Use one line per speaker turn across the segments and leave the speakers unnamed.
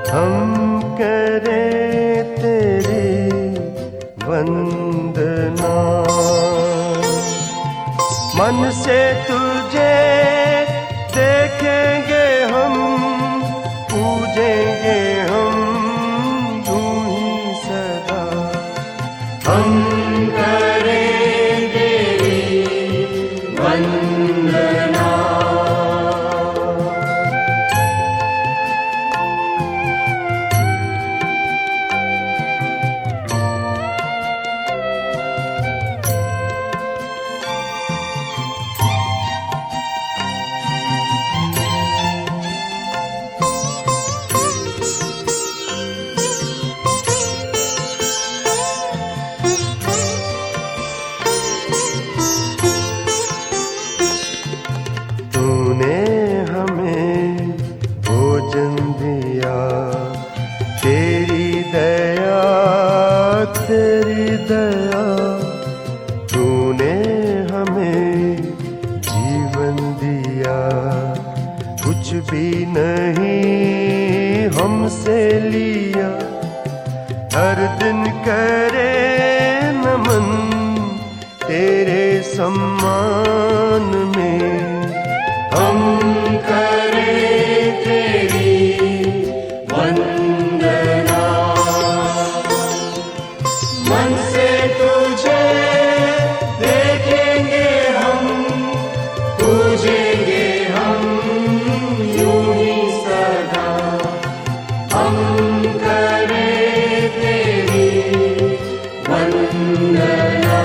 हम करें तेरी वंदना, मन से तुझे देखेंगे हम, पूजेंगे हम यूं ही सदा। हम करें तेरी वंदना। तूने हमें भोजन दिया, तेरी दया, तेरी दया। तूने हमें जीवन दिया, कुछ भी नहीं हमसे लिया। हर दिन करे नमन तेरे सम्मान में। हम करें तेरी वंदना, मन से तुझे देखेंगे हम, पूजेंगे हम यूं ही सदा। हम करें तेरी वंदना।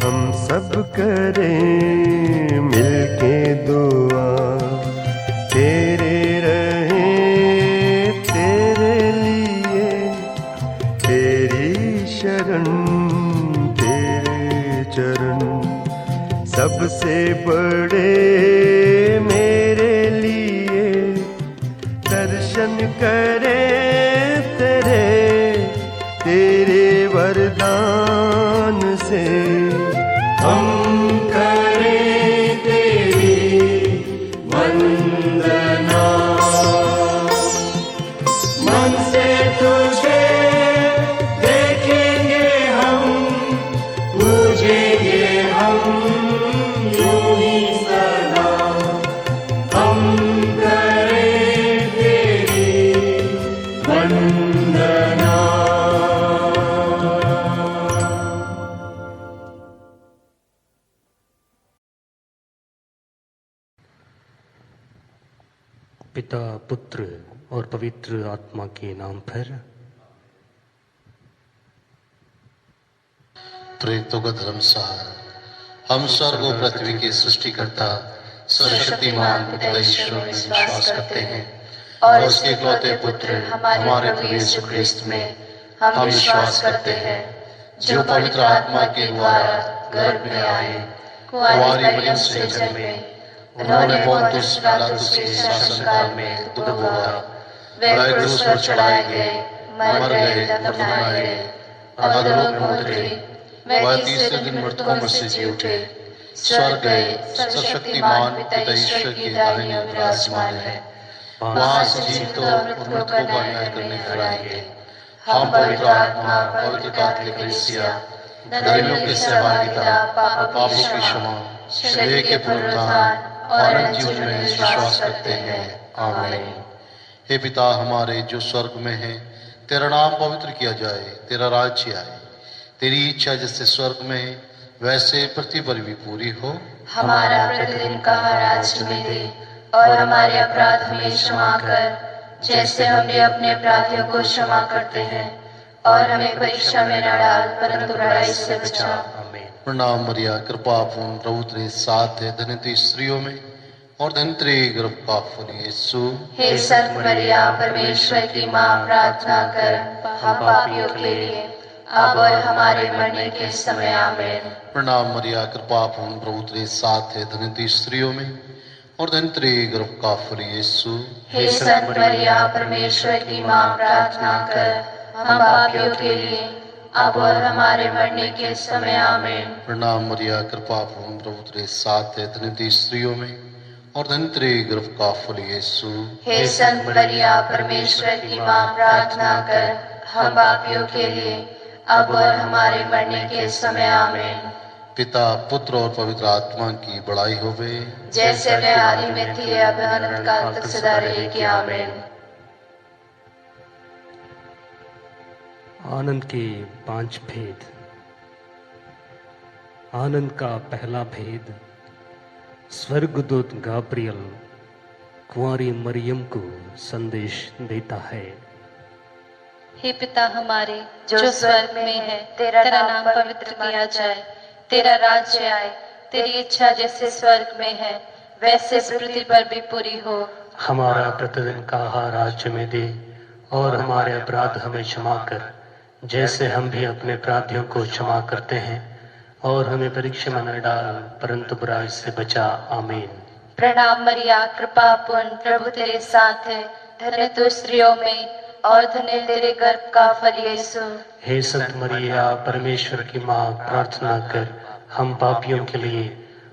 हम सब करें मिलके दुआ, तेरे रहे तेरे लिए। तेरी शरण तेरे चरण सबसे बड़े मेरे लिए। दर्शन करें तेरे, तेरे वरदान से। हम करें तेरी वंदना, मन से तुझे देखेंगे हम, पूजेंगे हम यूं ही सदा। हम करें तेरी वंदना।
पिता, पुत्र और पवित्र आत्मा के नाम पर।
प्रेरितों का धर्मसार। हम स्वर्ग और पृथ्वी के सृष्टिकर्ता सर्वशक्तिमान पिता ईश्वर में विश्वास करते हैं और उसके इकलौते पुत्र हमारे प्रभु यीशु ख्रिस्त में हम विश्वास करते हैं, जो पवित्र आत्मा के द्वारा गर्भ में आए, कुंवारी मरियम से जन्मे। उन्होंने पोंतुस पिलातुस के शासनकाल में दुख भोगा, वे क्रूस पर चढ़ाए गए, मर गए, दफनाए गए, अधोलोक में उतरे। वह तीसरे दिन मृतकों में से जी उठे, स्वर्ग गए, सर्वशक्तिमान पिता ईश्वर की दाहिनी ओर विराजमान है। वहां से जीवितों और मृतकों का न्याय करने फिर आएंगे। हम पवित्र आत्मा, पवित्र कैथोलिक कलीसिया, धर्मियों की सहभागिता, पापों की क्षमा, शरीर के पुनरुत्थान और अनंत जीवन में विश्वास करते हैं। आमीन। हे पिता हमारे जो स्वर्ग में है, तेरा नाम पवित्र किया जाए, तेरा राज्य आए, तेरी इच्छा जैसे स्वर्ग में है वैसे पृथ्वी पर भी पूरी हो।
हमारा प्रतिदिन का आज हमें दे, और हमारे अपराध हमें क्षमा कर, जैसे हमने अपने अपराधियों को क्षमा करते हैं। और हमें परीक्षा में न डाल, परंतु बुराई से बचा।
प्रणाम मरिया, कृपा पूर्ण, प्रभु तेरे साथ है, धन्य तू स्त्रियों में और धन तेरे गर्भ का फल यीशु।
हे संत मरिया परमेश्वर की माँ, प्रार्थना कर हम पापियों के लिए अब और हमारे मरने के समय आमीन।
प्रणाम मरिया, कृपा पूर्ण, प्रभु तेरे साथ है, धन्य तू स्त्रियों में और धन तेरे गर्भ का फल यीशु।
हे संत मरिया परमेश्वर की माँ, प्रार्थना कर हम पापियों के लिए अब और हमारे मरने के समय आमीन।
प्रणाम मरिया, कृपा पूर्ण, प्रभु तेरे साथ है, धन्य तू स्त्रियों में और धन तेरे गर्भ का फल यीशु।
हे संत मरिया परमेश्वर की माँ, प्रार्थना कर हम पापियों के लिए अब और हमारे मरने के समय आमीन।
पिता, पुत्र और पवित्र आत्मा की बड़ाई होवे,
जैसे वे आदि में थी अब अनंत काल तक सदा रहेगी आमीन।
आनंद के 5 भेद। आनंद का पहला भेद, स्वर्गदूत गाब्रियल कुंवारी मरियम को संदेश देता है।
हे पिता हमारे जो स्वर्ग में है, तेरा नाम पवित्र किया जाए, तेरा राज्य आए, तेरी इच्छा जैसे स्वर्ग में है वैसे पृथ्वी पर भी पूरी हो।
हमारा प्रतिदिन का आहार आज हमें दे और हमारे अपराध हमें क्षमा कर, जैसे हम भी अपने अपराधियों को क्षमा करते हैं, और हमें परीक्षा में न डाल परंतु बुराई से बचा। आमीन।
प्रणाम मरिया, कृपा पूर्ण, प्रभु तेरे साथ है, धन्य तू स्त्रियों में और धन्य तेरे गर्भ का फल यीशु।
हे संत मरिया परमेश्वर की माँ, प्रार्थना कर हम पापियों के लिए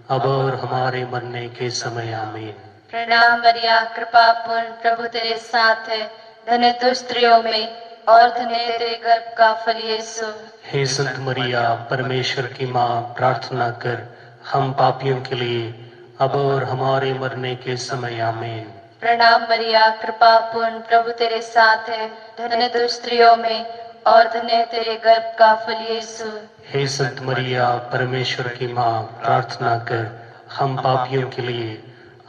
अब और हमारे मरने के समय। आमीन।
प्रणाम मरिया, कृपा पूर्ण, प्रभु तेरे साथ है, धन्य तू स्त्रियों में और धन्य तेरे गर्भ का फल यीशु।
हे संत मरिया परमेश्वर की माँ, प्रार्थना कर हम पापियों के लिए अब और हमारे मरने के समय। आमीन।
प्रणाम मरिया, कृपा पूर्ण, प्रभु तेरे साथ है, धन्य तू स्त्रियों में और धन्य तेरे गर्भ का फल यीशु।
हे संत मरिया परमेश्वर की माँ, प्रार्थना कर हम पापियों के लिए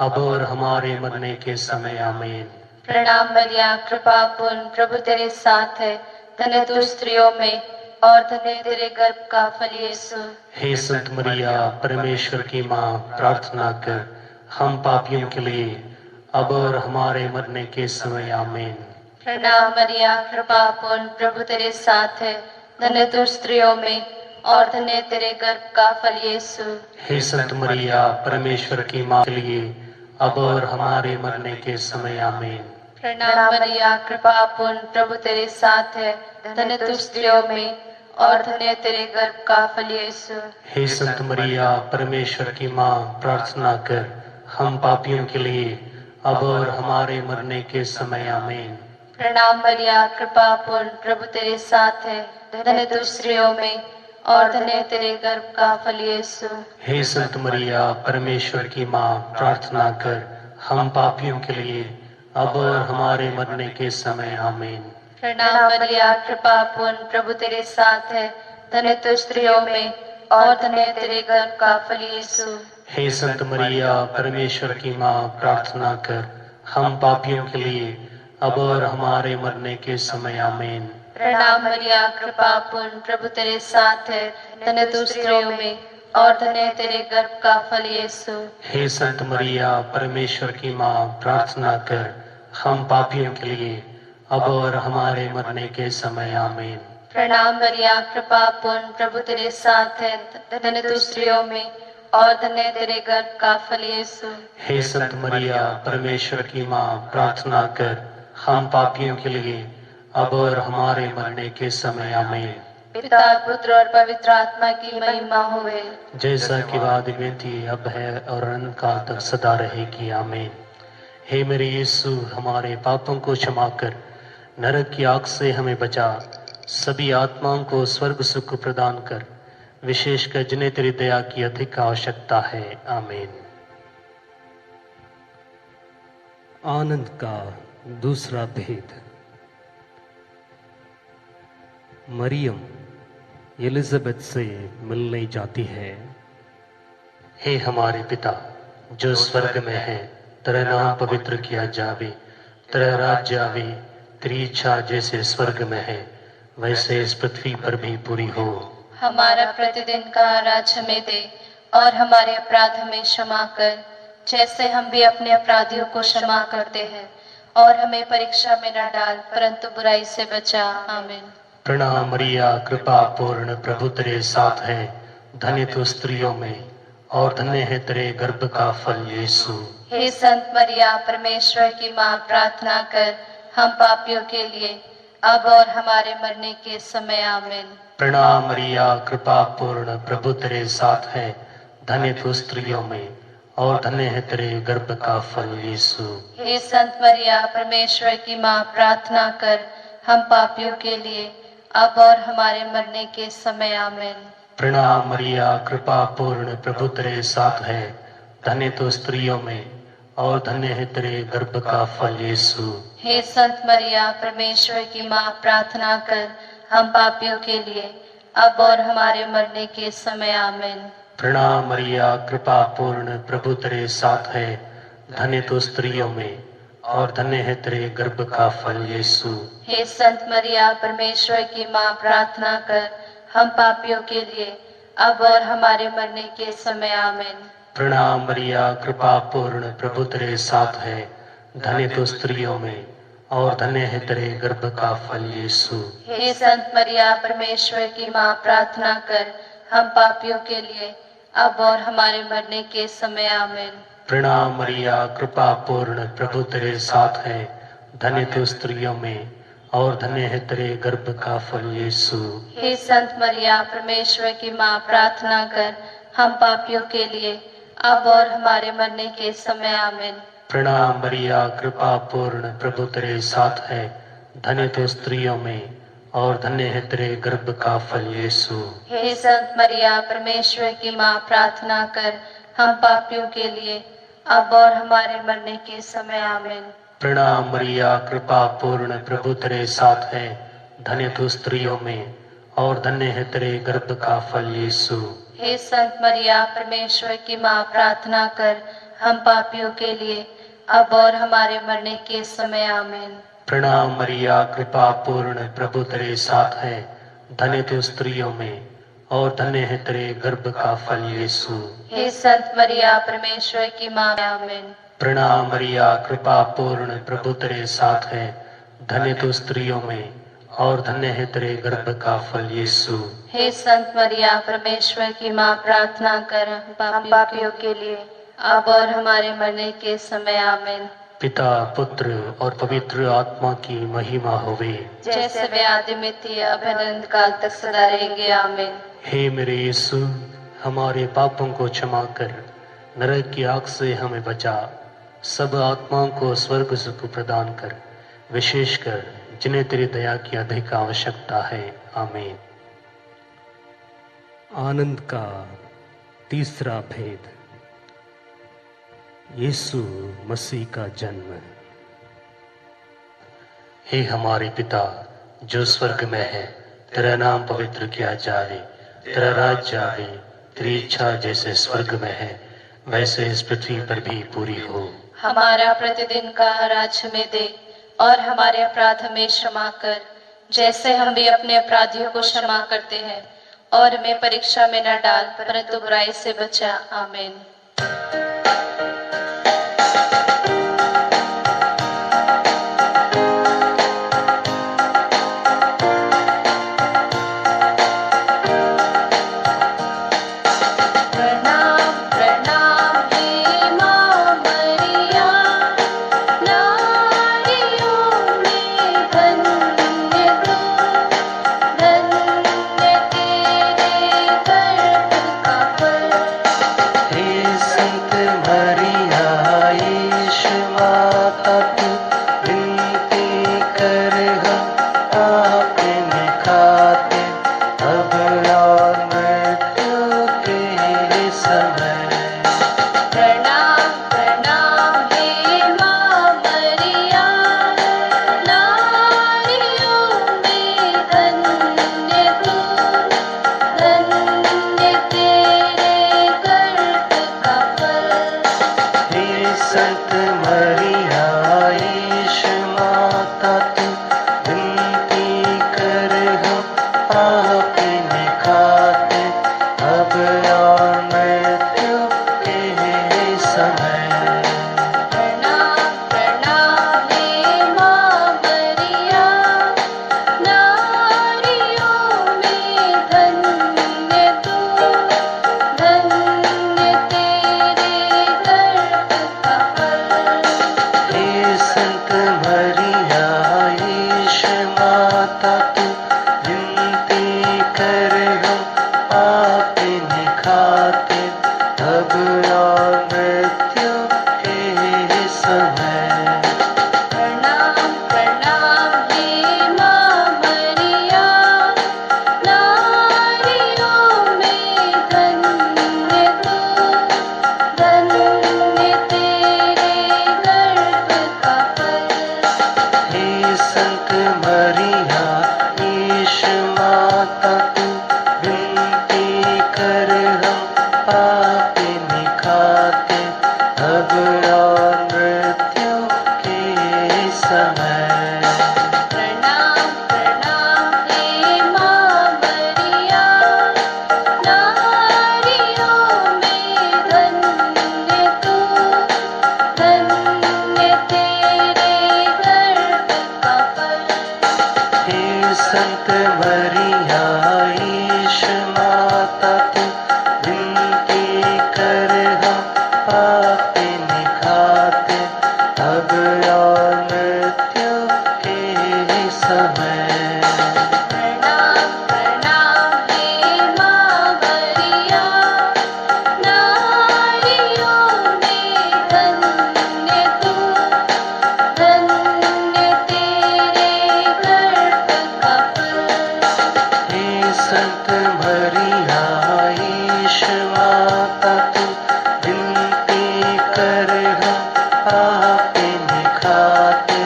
अब और हमारे मरने के समय। आमीन।
प्रणाम मरिया, कृपा पूर्ण, प्रभु तेरे साथ है, धन्य तू स्त्रियों में और धन्य तेरे गर्भ का फल यीशु।
हे संत मरिया परमेश्वर की माँ, प्रार्थना कर हम पापियों के लिए अब और हमारे मरने के समय। आमीन।
प्रणाम मरिया, कृपा पूर्ण, प्रभु तेरे साथ है, धन्य तू स्त्रियों में और धन्य तेरे गर्भ का फल यीशु।
हे संत मरिया परमेश्वर की माँ के लिए अब और हमारे मरने के समय। आमीन।
प्रणाम मरिया, कृपा पूर्ण, प्रभु तेरे साथ है, धन्य तू स्त्रियों में और धन्य तेरे गर्भ का फल यीशु।
हे संत मरिया परमेश्वर की माँ, प्रार्थना कर हम पापियों के लिए अब और हमारे मरने के समय। आमीन।
प्रणाम मरिया, कृपा पूर्ण, प्रभु तेरे साथ है, धन्य तू स्त्रियों में और धन्य तेरे गर्भ का फल यीशु।
हे संत मरिया परमेश्वर की माँ, प्रार्थना कर हम पापियों के लिए अब और हमारे मरने के समय। आमीन।
प्रणाम मरिया, कृपा पूर्ण, प्रभु तेरे साथ है, धन्य तू स्त्रियों में और धन्य तेरे गर्भ का फल यीशु।
हे संत मरिया परमेश्वर की माँ, प्रार्थना कर हम पापियों के लिए अब और हमारे मरने के समय। आमीन।
प्रणाम मरिया, कृपा पूर्ण, प्रभु तेरे साथ है, धन्य तू स्त्रियों में और धन्य तेरे गर्भ का फल यीशु।
हे संत मरिया परमेश्वर की माँ, प्रार्थना कर हम पापियों के लिए अब और हमारे मरने के समय। आमीन।
प्रणाम मरिया, कृपा पूर्ण, प्रभु तेरे साथ है, धन्य तू स्त्रियों में और धन्य तेरे गर्भ का फल यीशु।
हे संत मरिया परमेश्वर की माँ, प्रार्थना कर हम पापियों के लिए अब और हमारे मरने के समय। आमीन।
पिता, पुत्र और पवित्र आत्मा की महिमा होवे,
जैसा कि आदि में थी अब है और अनंत काल तक सदा रहेगी। आमीन। हे मेरे यीशु, हमारे पापों को क्षमा कर, नरक की आग से हमें बचा, सभी आत्माओं को स्वर्ग सुख प्रदान कर, विशेषकर जिन्हें तेरी दया की अधिक आवश्यकता है। आमीन। आनंद का दूसरा भेद। मरियम एलिजाबेथ से मिलने जाती है। हे हमारे पिता जो स्वर्ग में है, तेरा नाम पवित्र किया जावे, तेरा राज्य आवे, तेरी इच्छा जैसे स्वर्ग में है वैसे इस पृथ्वी पर भी पूरी हो।
हमारा प्रतिदिन का आज हमें दे और हमारे अपराध हमें क्षमा कर, जैसे हम भी अपने अपराधियों को क्षमा करते हैं, और हमें परीक्षा में न डाल परंतु बुराई से बचा। आमीन।
प्रणाम मरिया, कृपा पूर्ण, प्रभु तेरे साथ है। धन्य तू स्त्रियों में और धन्य है तेरे गर्भ का फल यीशु।
हे संत मरिया, परमेश्वर की माँ, प्रार्थना कर हम पापियों के लिए अब और हमारे मरने के समय। आमीन।
प्रणाम मरिया, कृपा पूर्ण, प्रभु तेरे साथ है। धन्य तू स्त्रियों में और धन्य है तेरे गर्भ का फल यीशु।
हे संत मरिया, परमेश्वर की माँ, प्रार्थना कर हम पापियों के लिए अब और हमारे मरने के समय। आमीन।
प्रणाम मरिया, कृपा पूर्ण, प्रभु तेरे साथ है। धन्य तू स्त्रियों में और धन्य है तेरे गर्भ का फल यीशु।
हे संत मरिया, परमेश्वर की माँ, प्रार्थना कर हम पापियों के लिए अब और हमारे मरने के समय। आमीन।
प्रणाम मरिया, कृपा पूर्ण, प्रभु तेरे साथ है। धन्य तू स्त्रियों में और धन्य है तेरे गर्भ का फल यीशु।
हे संत मरिया, परमेश्वर की माँ, प्रार्थना कर हम पापियों के लिए अब और हमारे मरने के समय। आमीन।
प्रणाम मरिया, कृपा पूर्ण, प्रभु तेरे साथ है। धन्य तू स्त्रियों में और धन्य है तेरे गर्भ का फल यीशु।
हे संत मरिया, परमेश्वर की माँ, प्रार्थना कर हम पापियों के लिए अब और हमारे मरने के समय। आमीन।
प्रणाम मरिया, कृपा पूर्ण, प्रभु तेरे साथ है। धन्य तू स्त्रियों में और धन्य है तेरे गर्भ का फल यीशु।
हे संत मरिया, परमेश्वर की माँ, प्रार्थना कर हम पापियों के लिए अब और हमारे मरने के समय। आमीन।
प्रणाम मरिया, कृपा पूर्ण, प्रभु तेरे साथ है। धन्य तू स्त्रियों में और धन्य है तेरे गर्भ का फल यीशु।
हे संत मरिया, परमेश्वर की माँ, प्रार्थना कर हम पापियों के लिए अब और हमारे मरने के समय। आमीन।
प्रणाम मरिया, कृपा पूर्ण, प्रभु तेरे साथ है। धन्य तू स्त्रियों में और धन्य है तेरे गर्भ का फल यीशु।
हे संत मरिया, परमेश्वर की माँ, प्रार्थना कर हम पापियों के लिए अब और हमारे मरने के समय। आमीन।
प्रणाम मरिया, कृपा पूर्ण, प्रभु तेरे साथ है। धन्य तू स्त्रियों में और धन्य है तेरे गर्भ का फल यीशु।
हे संत मरिया, परमेश्वर की माँ। आमीन।
प्रणाम मरिया, कृपा पूर्ण, प्रभु तेरे साथ है। धन्य तू स्त्रियों में और धन्य है तेरे गर्भ का फल यीशु।
हे संत मरिया, परमेश्वर की माँ, प्रार्थना कर हम पापियों के लिए अब और हमारे मरने के समय। आमीन।
पिता, पुत्र और पवित्र आत्मा की महिमा होवे,
जैसे वे आदि में थी अब अनंत काल तक सदा रहेंगे। आमीन।
हे मेरे यीशु, हमारे पापों को क्षमा कर, नरक की आग से हमें बचा, सब आत्माओं को स्वर्ग सुख प्रदान कर, विशेषकर जिन्हें तेरी दया की अधिक आवश्यकता है। आमीन। आनंद का तीसरा भेद, यीशु मसीह का जन्म। हे हमारे पिता जो स्वर्ग में है, तेरा नाम पवित्र किया जाए, तेरा राज्य आवे, तेरी इच्छा जैसे स्वर्ग में है वैसे इस पृथ्वी पर भी पूरी हो।
हमारा प्रतिदिन का आज हमें दे, और हमारे अपराध हमें क्षमा कर जैसे हम भी अपने अपराधियों को क्षमा करते हैं, और हमें परीक्षा में न डाल परंतु बुराई से बचा। आमीन।
पापी निखाते अब और मृत्यु के समय।
प्रणाम प्रणाम हे माँ मरिया, नारियों में धन्य तू, धन्य तेरे गर्भ का फल।
हे संत मरिया ईश माता तू विनती कर हम पापी निखाते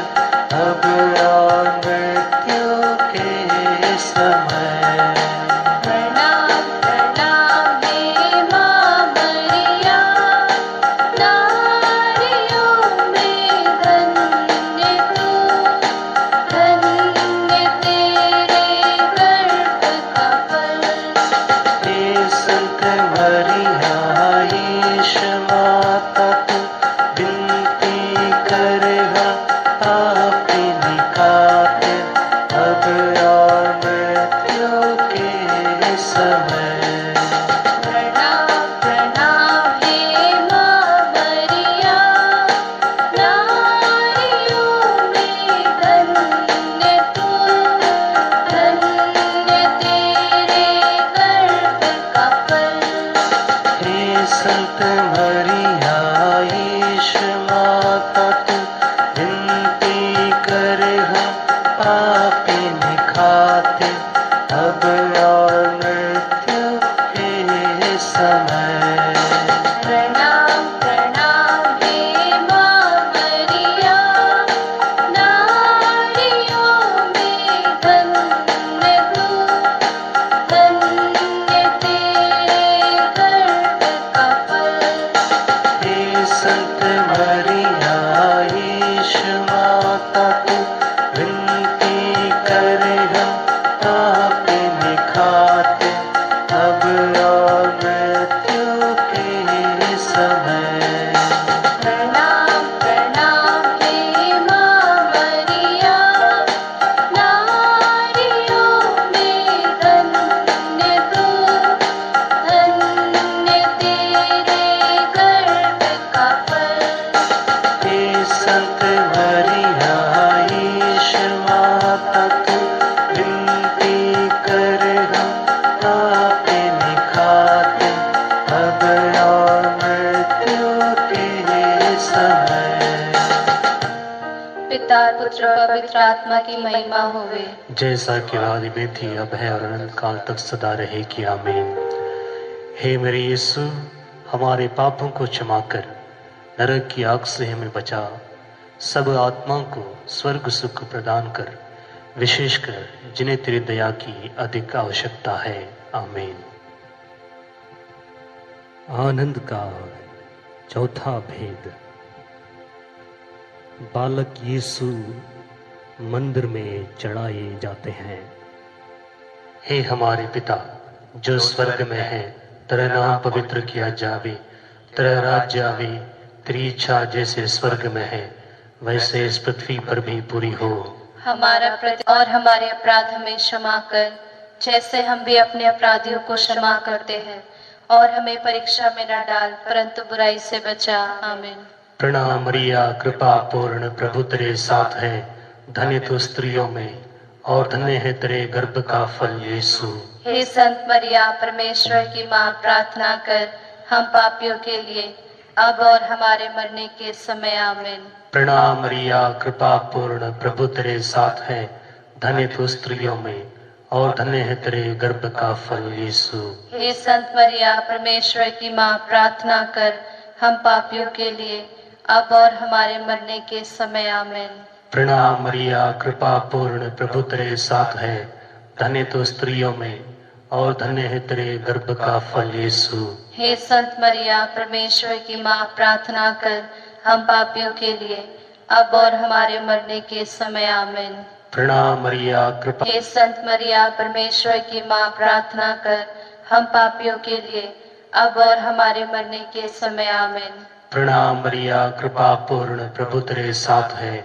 अब और मृत्यु के समय।
प्रणाम प्रणाम हे माँ मरिया, नारियों में धन्य तू, धन्य तेरे गर्भ का फल।
हे संत मरिया ईश माता तू विनती कर हम पापी निखाते अब और मृत्यु के समय।
प्रणाम प्रणाम हे माँ मरिया, नारियों में धन्य तू, धन्य तेरे गर्भ का फल।
हे संत मरिया ईश माता तू विनती कर हम पापी निखाते अब और मृत्यु के समय।
प्रणाम प्रणाम हे माँ मरिया, नारियों में धन्य तू, धन्य तेरे गर्भ का फल।
हे संत मरिया ईश माता तू विनती कर हम पापी निखाते अब और मृत्यु के समय।
प्रणाम प्रणाम हे माँ मरिया, नारियों में धन्य तू, धन्य तेरे गर्भ का फल।
हे संत मरिया ईश माता तू विनती कर हम पापी निखाते अब और मृत्यु के समय।
पिता पुत्र और पवित्र आत्मा की महिमा होवे,
जैसा कि आदि में थी अब है और अनंत काल तक सदा रहेगी आमीन। हे मेरे यीशु, हमारे पापों को क्षमा कर, नरक की आग से हमें बचा, सब आत्माओं को स्वर्ग सुख प्रदान कर, विशेषकर जिन्हें तेरी दया की अधिक आवश्यकता है आमीन। आनंद का चौथा भेद। बालक यीशु मंदिर में चढ़ाए जाते हैं। हे हमारे पिता जो स्वर्ग में है, तेरा नाम पवित्र किया जावे, तेरा राज्य आवे, तेरी इच्छा जैसे स्वर्ग में है वैसे इस पृथ्वी पर भी पूरी हो।
हमारा और हमारे अपराध हमें क्षमा कर, जैसे हम भी अपने अपराधियों को क्षमा करते हैं, और हमें परीक्षा में न डाल परंतु बुराई से बचा। आमीन।
प्रणाम मरिया कृपा पूर्ण प्रभु तेरे साथ है, धन्य तू स्त्रियों में और धन्य है तेरे गर्भ का फल यीशु।
हे संत मरिया परमेश्वर की माँ, प्रार्थना कर हम पापियों के लिए अब और हमारे मरने के समय। आमीन।
प्रणाम मरिया कृपा पूर्ण प्रभु तेरे साथ है, धन्य तू स्त्रियों में और धन्य है तेरे गर्भ का फल यीशु।
हे संत मरिया परमेश्वर की माँ, प्रार्थना कर हम पापियों के लिए अब और हमारे मरने के समय। आमीन।
प्रणाम मरिया कृपा पूर्ण प्रभु तेरे साथ है, धन्य तू स्त्रियों में और धन्य है तेरे गर्भ का फल यीशु।
हे संत मरिया परमेश्वर की माँ, प्रार्थना कर हम पापियों के लिए अब और हमारे मरने के समय। आमीन।
प्रणाम मरिया कृपा।
हे संत मरिया परमेश्वर की माँ, प्रार्थना कर हम पापियों के लिए अब और हमारे मरने के समय। आमीन।
प्रणाम मरिया कृपा पूर्ण प्रभु तेरे साथ है,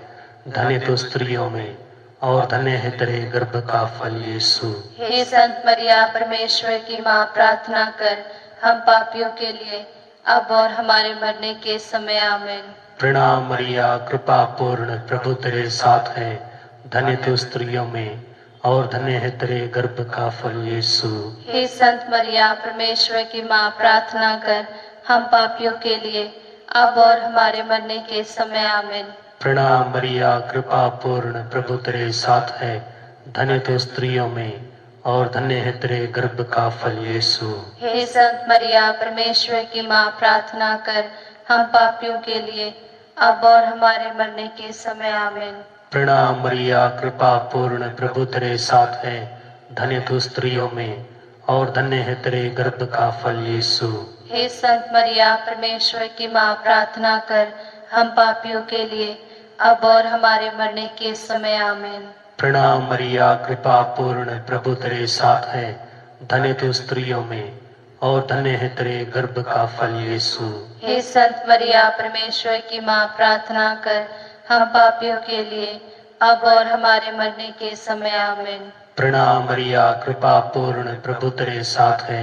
धन्य तू स्त्रियों में और धन्य है तेरे गर्भ का फल यीशु।
हे संत मरिया परमेश्वर की माँ, प्रार्थना कर हम पापियों के लिए अब और हमारे मरने के समय आमीन।
प्रणाम मरिया, कृपा पूर्ण, प्रभु तेरे साथ है। धन्य तू स्त्रियों में और धन्य है तेरे गर्भ का फल यीशु।
हे संत मरिया, परमेश्वर की माँ, प्रार्थना कर हम पापियों के लिए अब और हमारे मरने के समय आमीन।
प्रणाम मरिया, कृपा पूर्ण, प्रभु तेरे साथ है। धन्य तू स्त्रियों में और धन्य है तेरे गर्भ का फल यीशु।
हे संत मरिया, परमेश्वर की माँ, प्रार्थना कर हम पापियों के लिए अब और हमारे मरने के समय आमीन।
प्रणाम मरिया, कृपा पूर्ण, प्रभु तेरे साथ है। धन्य तू स्त्रियों में और धन्य है तेरे गर्भ का फल यीशु।
हे संत मरिया, परमेश्वर की माँ, प्रार्थना कर हम पापियों के लिए अब और हमारे मरने के समय आमीन।
प्रणाम मरिया, कृपा पूर्ण, प्रभु तेरे साथ है। धन्य तू स्त्रियों में और धन्य है तेरे गर्भ का फल यीशु।
हे संत मरिया, परमेश्वर की माँ, प्रार्थना कर हम पापियों के लिए अब और हमारे मरने के समय आमीन।
प्रणाम मरिया, कृपा पूर्ण, प्रभु तेरे साथ है।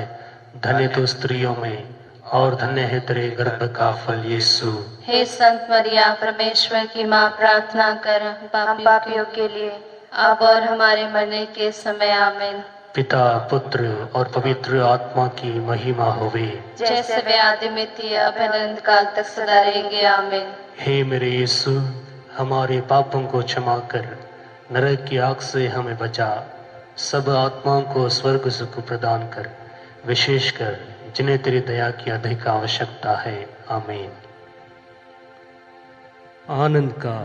धन्य तू स्त्रियों में और धन्य है तेरे गर्भ का फल यीशु।
हे संत मरिया, परमेश्वर की माँ, प्रार्थना कर हम पापियों के लिए अब और हमारे मरने के समय आमीन।
पिता, पुत्र और पवित्र आत्मा की महिमा होवे,
जैसे वे आदि में थी अब अनंत काल तक सदा रहेंगे आमीन।
हे मेरे यीशु, हमारे पापों को क्षमा कर, नरक की आग से हमें बचा, सब आत्माओं को स्वर्ग सुख प्रदान कर, विशेषकर जिन्हें तेरी दया की अधिक आवश्यकता है। आमीन। आनंद का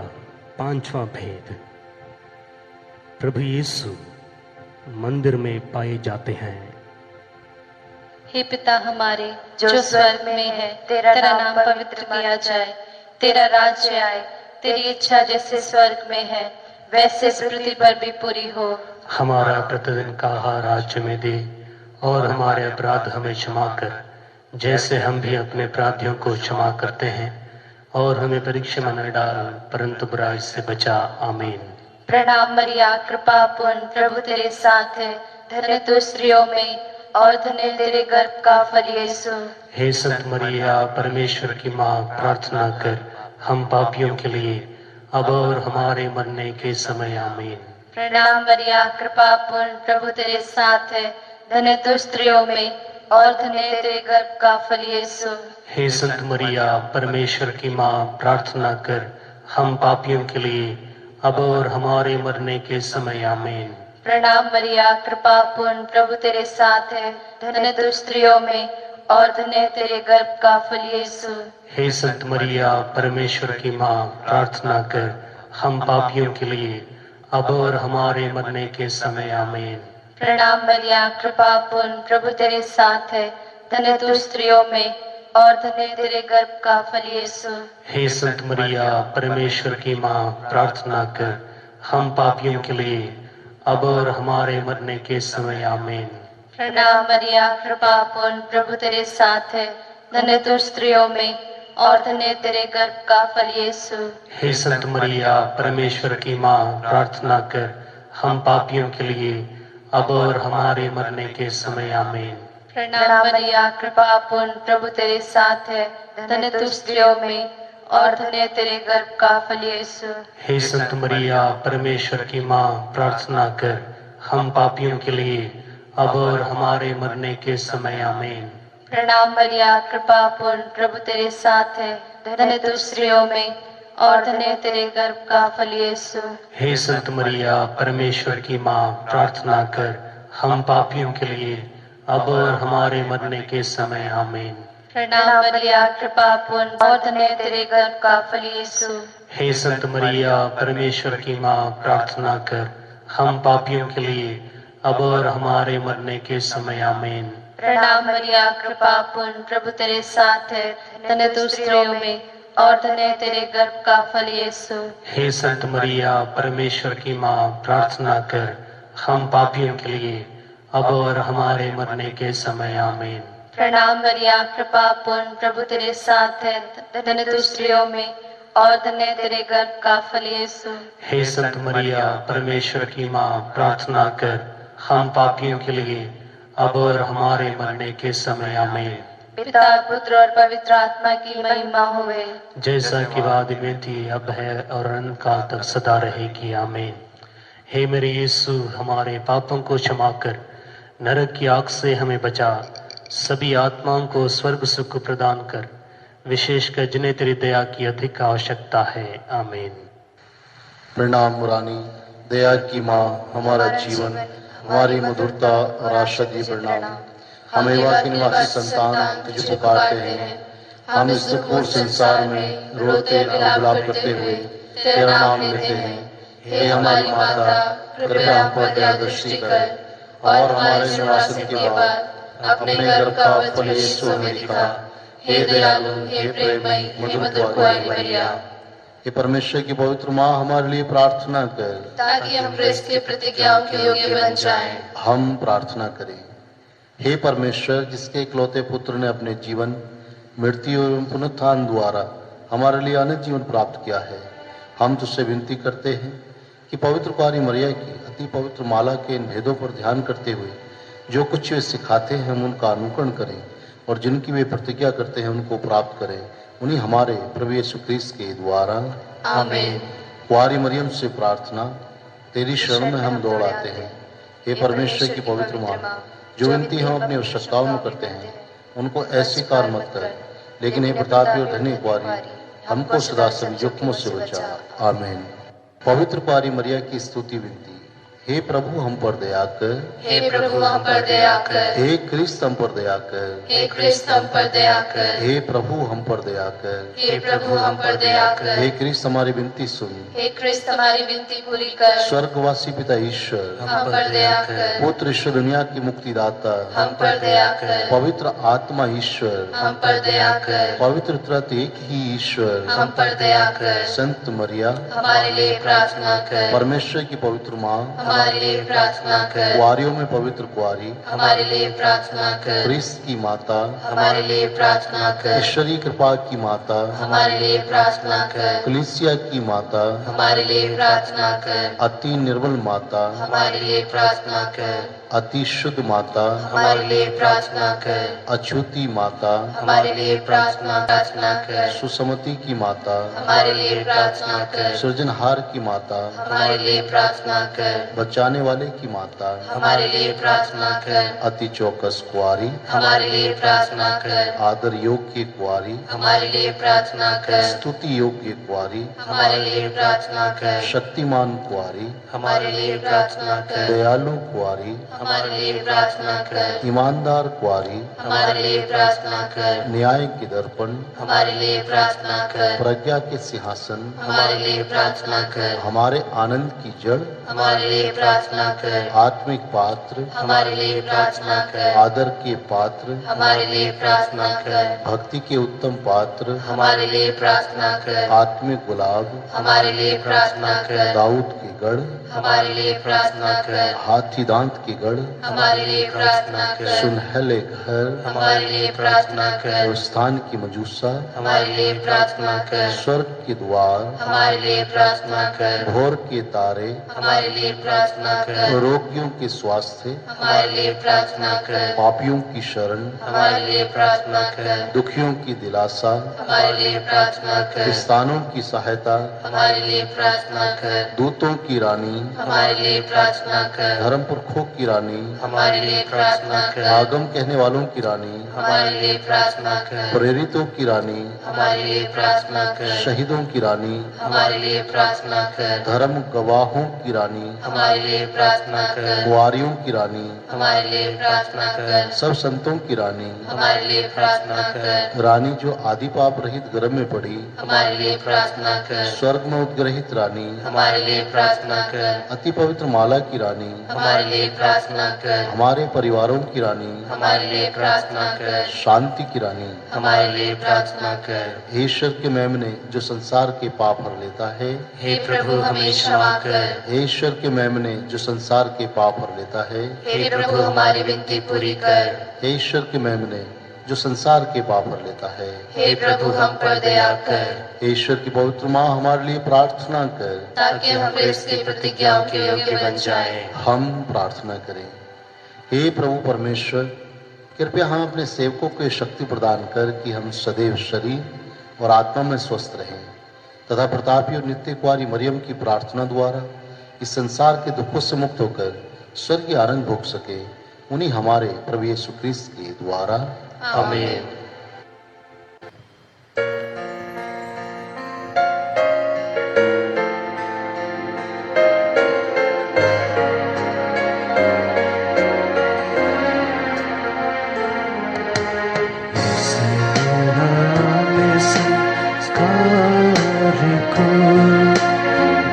पांचवा भेद। प्रभु यीशु मंदिर में पाए जाते हैं।
हे पिता हमारे जो स्वर्ग में है, तेरा नाम पवित्र किया जाए, तेरा राज्य आए, तेरी इच्छा जैसे स्वर्ग में है वैसे पृथ्वी पर भी पूरी हो।
हमारा प्रतिदिन का आहार आज हमें दे और हमारे अपराध हमें क्षमा कर, जैसे हम भी अपने अपराधियों को क्षमा करते हैं, और हमें परीक्षा में न डाल परंतु बुराई से बचा। आमीन।
प्रणाम मरिया, कृपा पूर्ण, प्रभु तेरे साथ है। धन्य तू स्त्रियों में और धन्य तेरे गर्भ का फल यीशु।
हे संत मरिया, परमेश्वर की माँ, प्रार्थना कर हम पापियों के लिए अब और हमारे मरने के समय। आमीन।
प्रणाम मरिया, कृपा पूर्ण, प्रभु तेरे साथ है। धन्य तू स्त्रियों में और धन्य तेरे गर्भ का फल यीशु।
हे संत मरिया, परमेश्वर की माँ, प्रार्थना कर हम पापियों के लिए अब और हमारे मरने के समय। आमीन।
प्रणाम मरिया, कृपा पूर्ण, प्रभु तेरे साथ है। धन्य तू स्त्रियों में और धन्य तेरे गर्भ का फल यीशु।
हे संत मरिया, परमेश्वर की माँ, प्रार्थना कर हम पापियों के लिए अब और हमारे मरने के समय। आमीन।
प्रणाम मरिया, कृपा पूर्ण, प्रभु तेरे साथ है। धन्य तू स्त्रियों में और धन्य तेरे गर्भ का फल यीशु।
हे संत मरिया, परमेश्वर की माँ, प्रार्थना कर हम पापियों के लिए अब और हमारे मरने के समय। आमीन।
प्रणाम मरिया, कृपा पूर्ण, प्रभु तेरे साथ है। धन्य तू स्त्रियों में और धन्य तेरे गर्भ का फल यीशु।
हे संत मरिया, परमेश्वर की माँ, प्रार्थना कर हम पापियों के लिए अब और हमारे मरने के समय। आमीन।
प्रणाम मरिया, कृपा पूर्ण, प्रभु तेरे साथ है। धन्य तू स्त्रियों में और धन्य तेरे गर्भ का फल यीशु।
हे संत मरिया, परमेश्वर की माँ, प्रार्थना कर हम पापियों के लिए अब और हमारे मरने के समय। आमीन।
प्रणाम मरिया, कृपा पूर्ण, प्रभु तेरे साथ है। धन्य तू स्त्रियों में और धन्य तेरे गर्भ का फल यीशु।
हे संत मरिया, परमेश्वर की माँ, प्रार्थना कर हम पापियों के लिए अब और हमारे मरने के समय। आमीन।
प्रणाम मरिया, कृपा पूर्ण, और धन्य तेरे गर्भ का फल यीशु।
हे संत मरिया, परमेश्वर की माँ, प्रार्थना कर हम पापियों के लिए अब और हमारे मरने के समय। आमीन।
प्रणाम मरिया, कृपा पूर्ण, प्रभु तेरे साथ है। धन्य तू स्त्रियों में और धन्य तेरे गर्भ का फल यीशु।
हे संत मरिया, परमेश्वर की माँ, प्रार्थना कर हम पापियों के लिए अब और हमारे मरने के समय। आमीन।
प्रणाम मरिया, कृपा पूर्ण, प्रभु तेरे साथ है। धन्य तू स्त्रियों में और धन्य तेरे गर्भ का फल यीशु।
हे संत मरिया, परमेश्वर की माँ, प्रार्थना कर हम पापियों के लिए अब और हमारे मरने के समय। आमीन।
पिता पुत्र और पवित्र आत्मा की महिमा होवे,
जैसा कि वादी में थी, अब है और अनंत काल तक सदा रहेगी। आमीन। हे मेरे यीशु, हमारे पापों को क्षमा कर, नरक की आग से हमें बचा, सभी आत्माओं को स्वर्ग सुख प्रदान कर, विशेषकर जिन्हें तेरी दया की अधिक आवश्यकता है। आमीन।
प्रणाम मुरानी, दया की माँ, हमारा जीवन, हमारी मधुरता और आशा दी प्रणाम। हम एवा के निवासी संतान तुझे पुकारते हैं। हम इस दुखपूर्ण संसार में रोते और विलाप करते हुए तेरा नाम लेते हैं। हे हमारी माता, कृपया हम पर दया दृष्टि कर और हमारे निवासन के बाद अपने गर्भ का फल यीशु में दिखा। हे दयालु, हे प्रेममयी, हे मधुरवाणी मरिया। हे परमेश्वर की पवित्र माँ, हमारे लिए प्रार्थना कर,
ताकि हम क्रिस्त की प्रतिज्ञाओं के योग्य बन जाएं।
हम प्रार्थना करें। हे परमेश्वर, जिसके इकलौते पुत्र ने अपने जीवन, मृत्यु एवं पुनरुत्थान द्वारा हमारे लिए अनंत जीवन प्राप्त किया है, हम तुझसे विनती करते हैं कि पवित्र कुंवारी मरिया की अति पवित्र माला के इन भेदों पर ध्यान करते हुए जो कुछ वे सिखाते हैं हम उनका अनुकरण करें, और जिनकी वे प्रतिज्ञा करते हैं उनको प्राप्त करें, उन्हीं हमारे प्रभु यीशु क्रिस्त के द्वारा।
आमीन।
कुंवारी मरियम से प्रार्थना, तेरी शरण में हम दौड़ आते हैं। हे परमेश्वर की पवित्र माँ, जो विनती हम अपनी आवश्यकताओं में करते हैं उनको ऐसी कार मत कर, लेकिन हे प्रतापी और धन्य कुंवारी, हमको सदा सभी जोखमों से बचा। आमीन। पवित्र कुंवारी मरिया की स्तुति विनती। हे प्रभु, हम पर दया कर।
हे प्रभु, हम पर दया कर।
हे क्रिस्त, हम पर दया कर।
हे क्रिस्त, हम पर दया कर।
हे प्रभु, हम पर दया कर।
हे प्रभु, हम पर दया कर।
हे क्रिस्त, हमारी विनती सुन।
हे क्रिस्त, हमारी विनती पूरी कर।
स्वर्गवासी पिता ईश्वर,
हम पर दया कर।
पुत्र ईश्वर, दुनिया की मुक्तिदाता,
हम पर दया कर।
पवित्र आत्मा ईश्वर,
हम पर दया कर।
पवित्र त्रित्व एक ही ईश्वर,
हम पर दया कर।
संत मरिया,
हमारे लिए प्रार्थना कर।
परमेश्वर की पवित्र माँ,
हमारे लिए प्रार्थना कर।
कुंवारियों में पवित्र कुंवारी,
हमारे लिए प्रार्थना कर।
क्रिस्त की माता,
हमारे लिए प्रार्थना कर।
ईश्वरीय कृपा की माता,
हमारे लिए प्रार्थना कर।
कलीसिया की माता,
हमारे लिए प्रार्थना कर।
अति निर्मल माता,
हमारे लिए प्रार्थना कर।
अति शुद्ध माता,
हमारे लिए प्रार्थना कर।
अछूती माता,
हमारे लिए प्रार्थना कर।
सुसमति की माता,
हमारे लिए प्रार्थना कर।
सृजनहार की माता,
हमारे लिए प्रार्थना कर।
बचाने वाले की माता,
हमारे लिए प्रार्थना कर।
अति चौकस कुंवारी,
हमारे लिए प्रार्थना कर।
आदर योग्य कुंवारी,
हमारे लिए प्रार्थना कर।
स्तुति योग्य कुंवारी,
हमारे लिए प्रार्थना कर।
शक्तिमान कुंवारी,
हमारे लिए प्रार्थना कर।
दयालु कुंवारी,
हमारे लिए प्रार्थना कर।
ईमानदार कुंवारी,
हमारे लिए प्रार्थना कर।
न्याय के दर्पण,
हमारे लिए प्रार्थना कर।
प्रज्ञा के सिंहासन,
हमारे लिए प्रार्थना कर।
हमारे आनंद की जड़,
हमारे लिए प्रार्थना कर।
आत्मिक पात्र,
हमारे लिए प्रार्थना कर।
आदर के पात्र,
हमारे लिए प्रार्थना कर।
भक्ति के उत्तम पात्र,
हमारे लिए प्रार्थना कर।
आत्मिक गुलाब,
हमारे लिए प्रार्थना कर।
दाऊद के गढ़,
हमारे लिए प्रार्थना कर।
हाथी दांत के गढ़,
हमारे लिए प्रार्थना कर।
सुनहले घर,
हमारे लिए प्रार्थना कर।
और स्थान की मजूसा,
हमारे लिए प्रार्थना कर।
स्वर्ग के द्वार,
हमारे लिए प्रार्थना कर।
भोर के तारे,
हमारे लिए प्रार्थना कर।
रोगियों के स्वास्थ्य,
हमारे लिए प्रार्थना कर।
पापियों की शरण,
हमारे लिए प्रार्थना कर।
दुखियों की दिलासा,
हमारे लिए प्रार्थना कर।
किसानों की सहायता,
हमारे लिए प्रार्थना कर।
दूतों की रानी,
हमारे लिए प्रार्थना कर।
धर्म पुरखों की रानी,
हमारे लिए प्रार्थना कर।
आगम कहने वालों की रानी,
हमारे लिए प्रार्थना कर।
प्रेरितों की रानी,
हमारे लिए प्रार्थना कर।
शहीदों की रानी,
हमारे लिए प्रार्थना कर।
धर्म गवाहों की रानी,
हमारे लिए प्रार्थना कर।
कुंवारियों की रानी,
हमारे लिए प्रार्थना कर।
सब संतों की रानी,
हमारे लिए प्रार्थना कर।
रानी जो आदि पाप रहित गर्भ में पड़ी,
हमारे लिए प्रार्थना कर।
स्वर्ग में उद्ग्रहित रानी,
हमारे लिए प्रार्थना कर।
अति पवित्र माला की रानी,
हमारे लिए प्रार्थना कर।
हमारे परिवारों की रानी,
हमारे लिए प्रार्थना कर।
शांति की रानी,
हमारे लिए प्रार्थना कर।
हे ईश्वर के मेमने जो संसार के पाप हर लेता है,
हे प्रभु, हमें क्षमा कर।
हे ईश्वर के मेमने जो संसार के पाप हर लेता है,
हे प्रभु, हमारी विनती पूरी कर।
हे ईश्वर के मेमने जो संसार के पाप हर लेता है,
हे प्रभु, हम पर दया कर।
हे ईश्वर की पवित्र माँ, हमारे लिए प्रार्थना कर।
ताकि हम क्रिस्त की प्रतिज्ञाओं के योग्य बन जाएं।
हम प्रार्थना करें। हे प्रभु परमेश्वर, कृपया हम अपने सेवकों को ये शक्ति प्रदान कर कि हम सदैव शरीर और आत्मा में स्वस्थ रहें तथा प्रतापी और नित्य कुमारी मरियम की प्रार्थना द्वारा इस संसार के दुखों से मुक्त होकर स्वर्गीय आनंद भोग सके। उन्हीं हमारे प्रभु यीशु क्रिस्त के द्वारा
आमीन।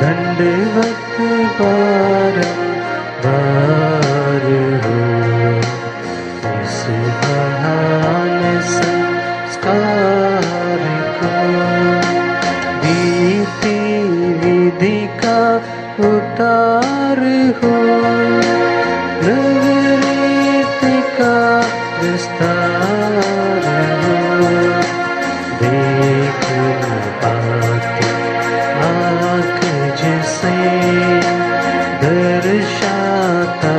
दंडवत बारंबार हो, इस बहाने संस्कार को बीती विधि का उतार हो, नवरीत का विस्तार हो, देख आते आँख जिसे दर्शाता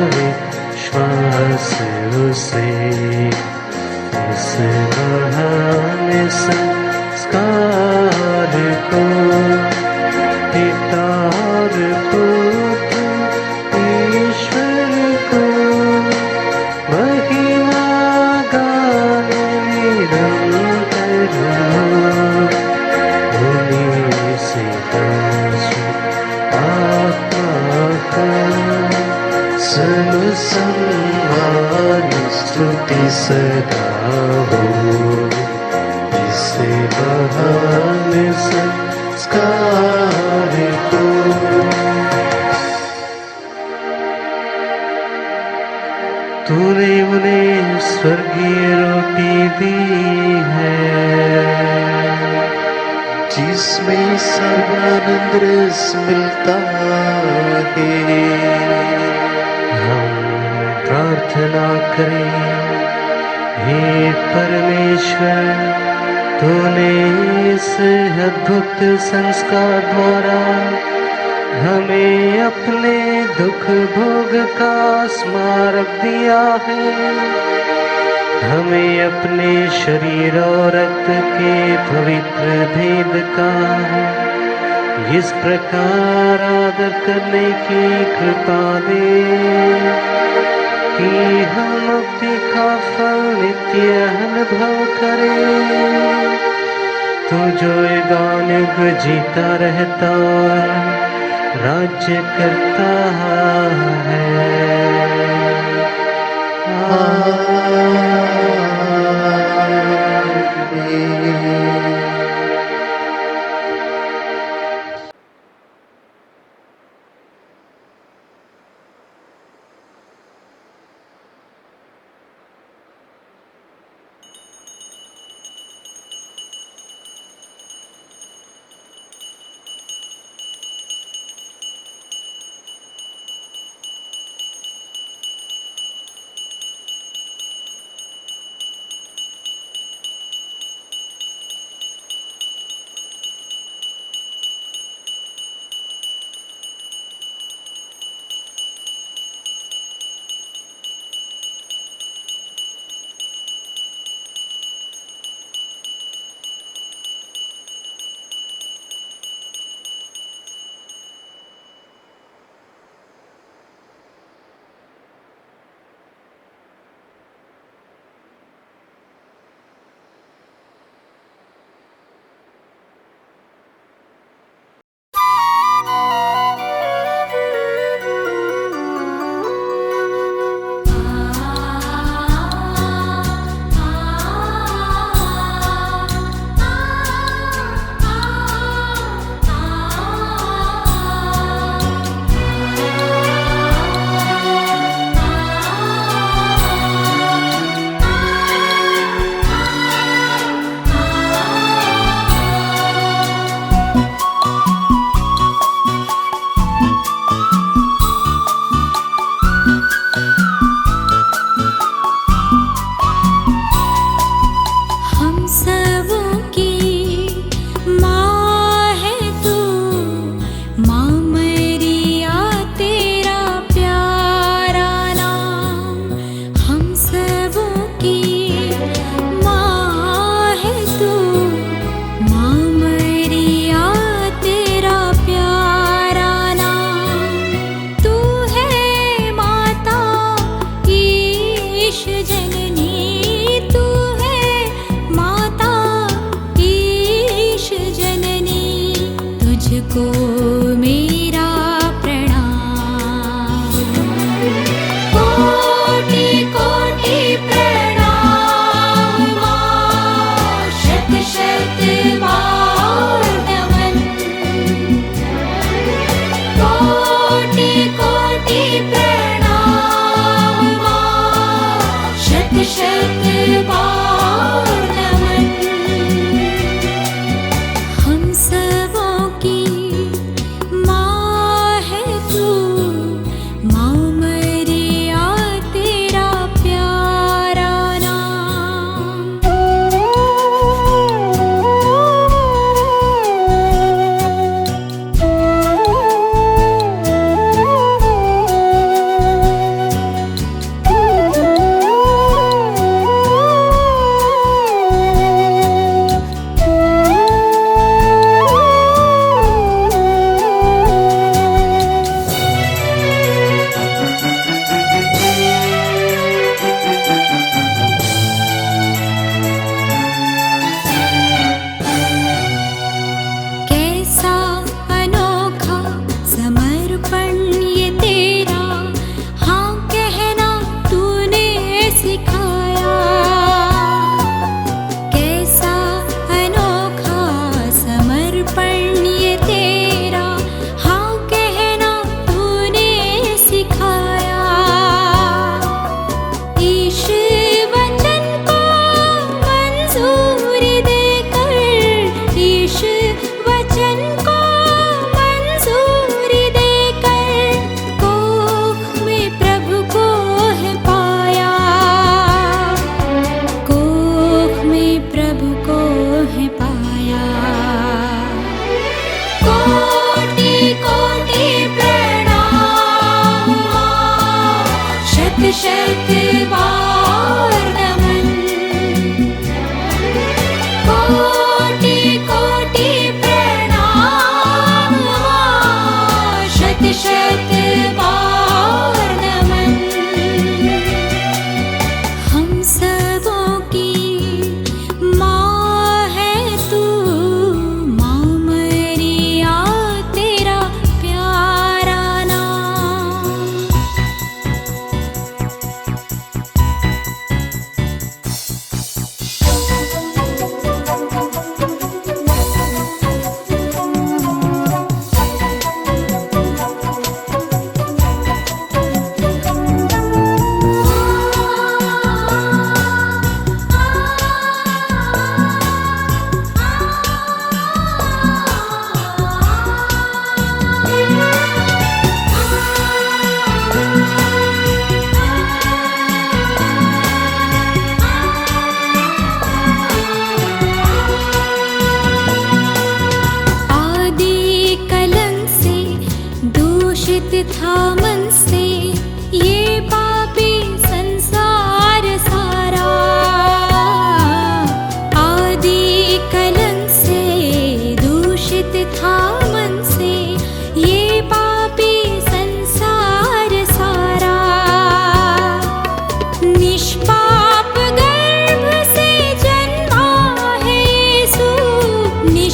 विश्वास उसे, इस बहाने संस्कार को पिता और पुत्र ईश्वर को महिमा गाने निरंतर उन्हीं से आत्मा का सम्मान स्तुति सदा हो, इस बहाने संस्कार को। तूने उन्हें स्वर्गीय रोटी दी है जिसमें सर्वानंद रस मिलता है। हम प्रार्थना करें, हे परमेश्वर, तूने इस अद्भुत संस्कार द्वारा हमें अपने दुख भोग का स्मारक दिया है। हमें अपने शरीर और रक्त के पवित्र भेद का इस प्रकार आदर करने की कृपा दे कि हम मुक्ति का फल नित्य अनुभव करें। तू जो युगानुग जीता रहता राज्य करता है।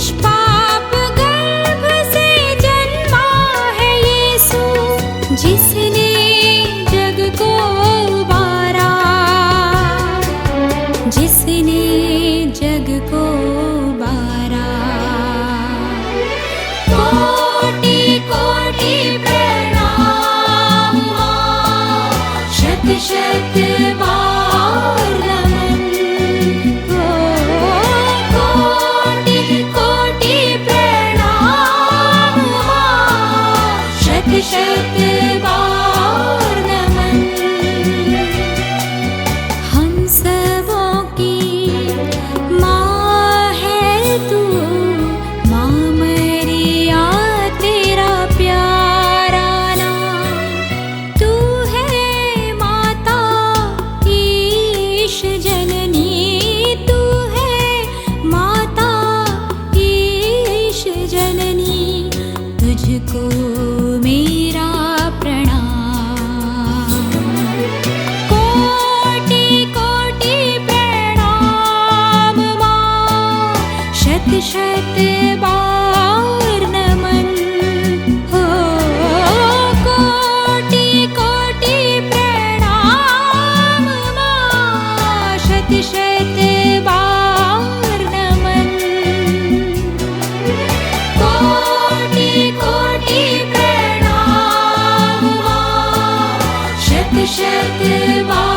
निष्पाप गर्भ से जन्मा है यीशु, जिसने जग को उबारा, जिसने जग को उबारा। कोटि कोटि प्रणाम मां, शत शत बार नमन। कोटि कोटि प्रणाम मां, शत शत बार नमन। हम सबों की माँ है तू, माँ मरिया तेरा प्यारा नाम। तू है माता ईश जननी, तू है माता ईश जननी। तुझको मेरा प्रणाम। कोटि कोटि प्रणाम मां, शत शत बार नमन। हो कोटि कोटि प्रणाम मां, शत शत बार नमन। कोटि कोटि प्रणाम मां, शत शत बार